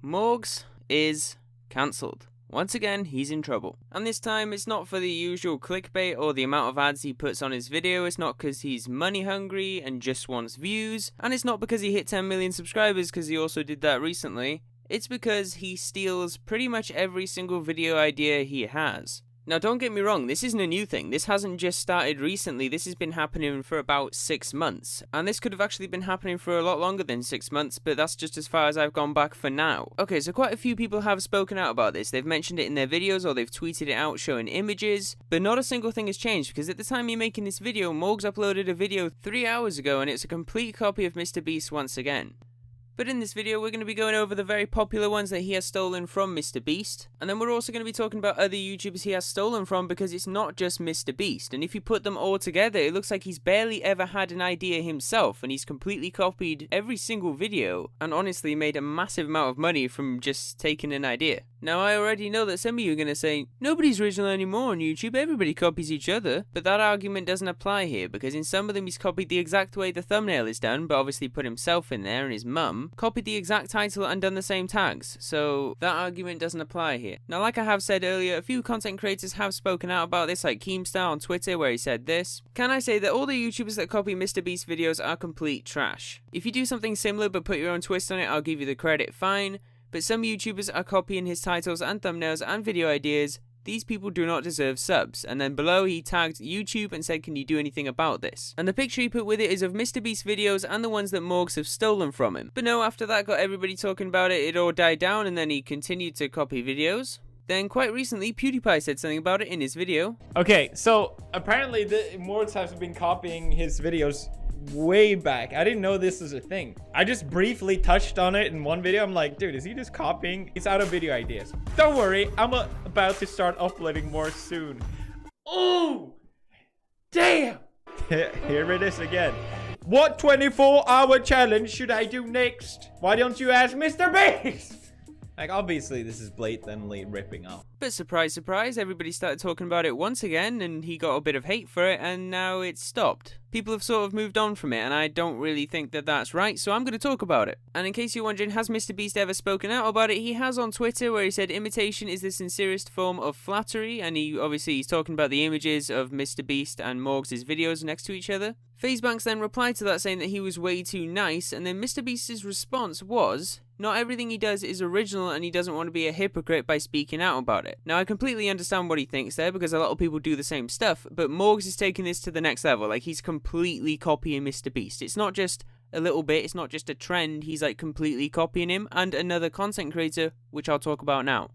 Morgz is cancelled. Once again, he's in trouble. And this time, it's not for the usual clickbait or the amount of ads he puts on his video, it's not because he's money hungry and just wants views, and it's not because he hit 10 million subscribers because he also did that recently. It's because he steals pretty much every single video idea he has. Now don't get me wrong, this isn't a new thing, this hasn't just started recently, this has been happening for about 6 months. And this could have actually been happening for a lot longer than 6 months, but that's just as far as I've gone back for now. Okay, so quite a few people have spoken out about this, they've mentioned it in their videos or they've tweeted it out showing images, but not a single thing has changed because at the time you're making this video, Morgz uploaded a video 3 hours ago and it's a complete copy of MrBeast once again. But in this video, we're going to be going over the very popular ones that he has stolen from MrBeast. And then we're also going to be talking about other YouTubers he has stolen from because it's not just MrBeast. And if you put them all together, it looks like he's barely ever had an idea himself. And he's completely copied every single video and honestly made a massive amount of money from just taking an idea. Now, I already know that some of you are going to say, nobody's original anymore on YouTube, everybody copies each other. But that argument doesn't apply here because in some of them he's copied the exact way the thumbnail is done, but obviously put himself in there and his mum. Copied the exact title and done the same tags, so that argument doesn't apply here. Now, like I have said earlier, a few content creators have spoken out about this, like Keemstar on Twitter where he said this. Can I say that all the YouTubers that copy MrBeast videos are complete trash? If you do something similar but put your own twist on it, I'll give you the credit, fine. But some YouTubers are copying his titles and thumbnails and video ideas. These people do not deserve subs. And then below he tagged YouTube and said, can you do anything about this? And the picture he put with it is of MrBeast videos and the ones that Morgz have stolen from him. But no, after that got everybody talking about it, it all died down and then he continued to copy videos. Then quite recently, Pewdiepie said something about it in his video. Okay, so apparently Morgz has been copying his videos way back. I didn't know this was a thing. I just briefly touched on it in one video. I'm like, dude, is he just copying? It's out of video ideas. Don't worry, I'm about to start uploading more soon. Oh, damn. Here it is again. What 24-hour challenge should I do next? Why don't you ask MrBeast? Like, obviously, this is blatantly ripping off. But surprise, surprise, everybody started talking about it once again, and he got a bit of hate for it, and now it's stopped. People have sort of moved on from it, and I don't really think that that's right, so I'm going to talk about it. And in case you're wondering, has MrBeast ever spoken out about it? He has on Twitter, where he said, imitation is the sincerest form of flattery, and he's talking about the images of MrBeast and Morgz' videos next to each other. FaZebanks then replied to that saying that he was way too nice, and then MrBeast's response was, not everything he does is original and he doesn't want to be a hypocrite by speaking out about it. Now, I completely understand what he thinks there because a lot of people do the same stuff, but Morgz is taking this to the next level. Like, he's completely copying MrBeast. It's not just a little bit, it's not just a trend, he's like completely copying him and another content creator, which I'll talk about now.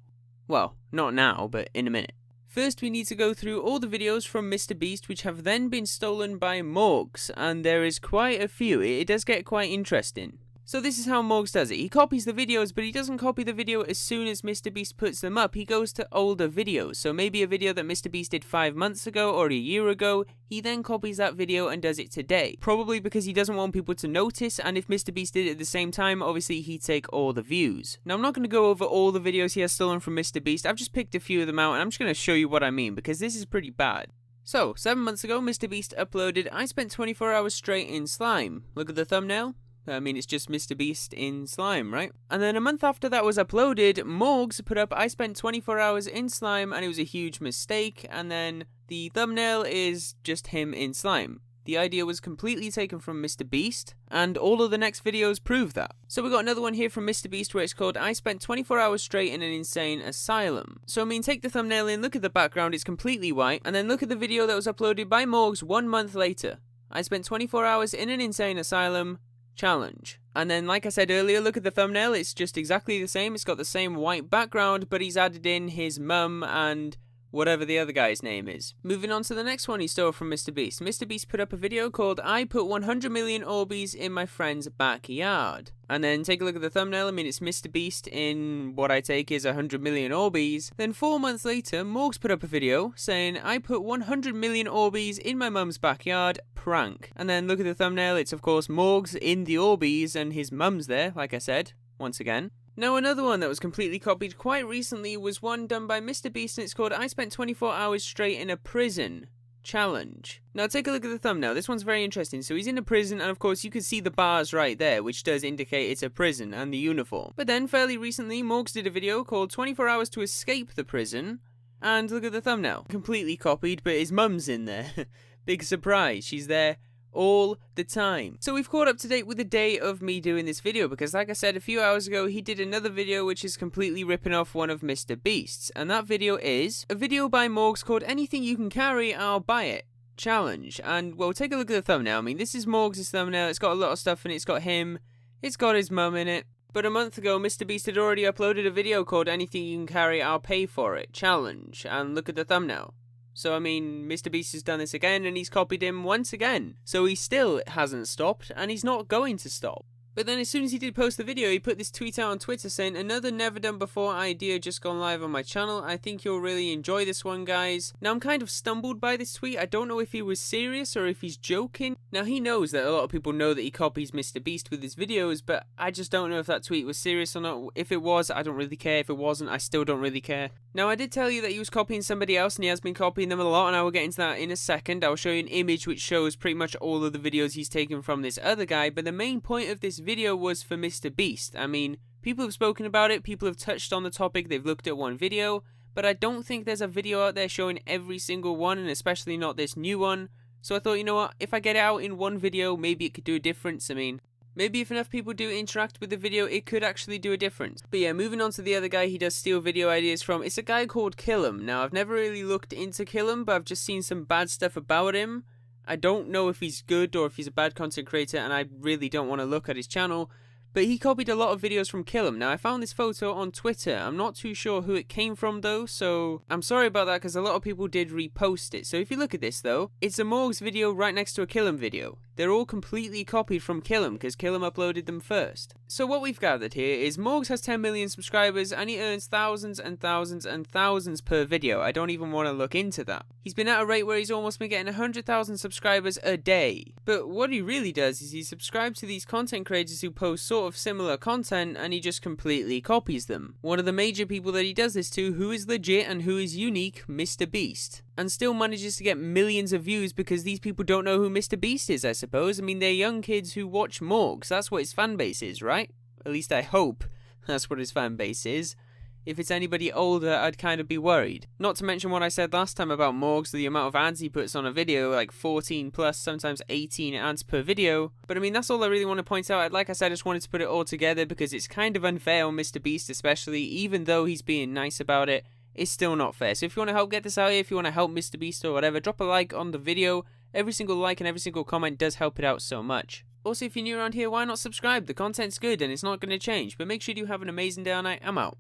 Well, not now, but in a minute. First, we need to go through all the videos from MrBeast which have then been stolen by Morgz, and there is quite a few. It does get quite interesting. So this is how Morgz does it. He copies the videos, but he doesn't copy the video as soon as MrBeast puts them up. He goes to older videos. So maybe a video that MrBeast did 5 months ago or a year ago, he then copies that video and does it today. Probably because he doesn't want people to notice, and if MrBeast did it at the same time, obviously he'd take all the views. Now, I'm not going to go over all the videos he has stolen from MrBeast. I've just picked a few of them out, and I'm just going to show you what I mean, because this is pretty bad. So, 7 months ago, MrBeast uploaded, I spent 24 hours straight in slime. Look at the thumbnail. I mean, it's just MrBeast in slime, right? And then a month after that was uploaded, Morgz put up, I spent 24 hours in slime and it was a huge mistake. And then the thumbnail is just him in slime. The idea was completely taken from MrBeast, and all of the next videos prove that. So we got another one here from MrBeast where it's called, I spent 24 hours straight in an insane asylum. So I mean, take the thumbnail in, look at the background, it's completely white, and then look at the video that was uploaded by Morgz 1 month later. I spent 24 hours in an insane asylum. Challenge. And then, like I said earlier, look at the thumbnail, it's just exactly the same, it's got the same white background, but he's added in his mum and whatever the other guy's name is. Moving on to the next one he stole from MrBeast. MrBeast put up a video called, I put 100 million Orbeez in my friend's backyard. And then take a look at the thumbnail, I mean it's MrBeast in what I take is 100 million Orbeez. Then 4 months later, Morgz put up a video saying, I put 100 million Orbeez in my mum's backyard, prank. And then look at the thumbnail, it's of course Morgz in the Orbeez and his mum's there, like I said, once again. Now, another one that was completely copied quite recently was one done by MrBeast, and it's called, I spent 24 hours straight in a prison. challenge. Now take a look at the thumbnail. This one's very interesting. So he's in a prison, and of course you can see the bars right there, which does indicate it's a prison, and the uniform. But then fairly recently, Morgz did a video called 24 Hours to Escape the Prison, and look at the thumbnail. Completely copied, but his mum's in there. Big surprise, she's there all the time. So we've caught up to date with the day of me doing this video, because like I said a few hours ago, he did another video which is completely ripping off one of MrBeast's, and that video is a video by Morgz called Anything You Can Carry, I'll Buy It challenge. And well, take a look at the thumbnail. I mean, this is Morgz' thumbnail. It's got a lot of stuff in it. It's got him, it's got his mum in it. But a month ago, MrBeast had already uploaded a video called Anything You Can Carry, I'll Pay For It challenge, and look at the thumbnail. So, I mean, MrBeast has done this again, and he's copied him once again. So he still hasn't stopped, and he's not going to stop. But then as soon as he did post the video, he put this tweet out on Twitter saying, "Another never done before idea just gone live on my channel. I think you'll really enjoy this one, guys." Now, I'm kind of stumbled by this tweet. I don't know if he was serious or if he's joking. Now, he knows that a lot of people know that he copies MrBeast with his videos, but I just don't know if that tweet was serious or not. If it was, I don't really care. If it wasn't, I still don't really care. Now, I did tell you that he was copying somebody else, and he has been copying them a lot, and I will get into that in a second. I will show you an image which shows pretty much all of the videos he's taken from this other guy, but the main point of this video was for MrBeast. I mean, people have spoken about it, people have touched on the topic, they've looked at one video, but I don't think there's a video out there showing every single one, and especially not this new one. So I thought, you know what, if I get it out in one video, maybe it could do a difference. I mean, maybe if enough people do interact with the video, it could actually do a difference. But yeah, moving on to the other guy he does steal video ideas from, it's a guy called Kill'em. Now, I've never really looked into Kill'em, but I've just seen some bad stuff about him. I don't know if he's good or if he's a bad content creator, and I really don't want to look at his channel. But he copied a lot of videos from Kill'em. Now, I found this photo on Twitter. I'm not too sure who it came from, though, so I'm sorry about that, because a lot of people did repost it. So if you look at this, though, it's a Morgz video right next to a Kill'em video. They're all completely copied from Kill'em, because Kill'em uploaded them first. So what we've gathered here is Morgz has 10 million subscribers, and he earns thousands and thousands and thousands per video. I don't even want to look into that. He's been at a rate where he's almost been getting 100,000 subscribers a day. But what he really does is he subscribes to these content creators who post sort of similar content, and he just completely copies them. One of the major people that he does this to, who is legit and who is unique, MrBeast. And still manages to get millions of views because these people don't know who MrBeast is, I suppose. I mean, they're young kids who watch Morgz. That's what his fan base is, right? At least I hope that's what his fan base is. If it's anybody older, I'd kind of be worried. Not to mention what I said last time about Morgz, the amount of ads he puts on a video, like 14 plus, sometimes 18 ads per video. But I mean, that's all I really want to point out. Like I said, I just wanted to put it all together because it's kind of unfair on MrBeast especially, even though he's being nice about it. It's still not fair. So if you want to help get this out here, if you want to help MrBeast or whatever, drop a like on the video. Every single like and every single comment does help it out so much. Also, if you're new around here, why not subscribe? The content's good and it's not going to change. But make sure you have an amazing day or night. I'm out.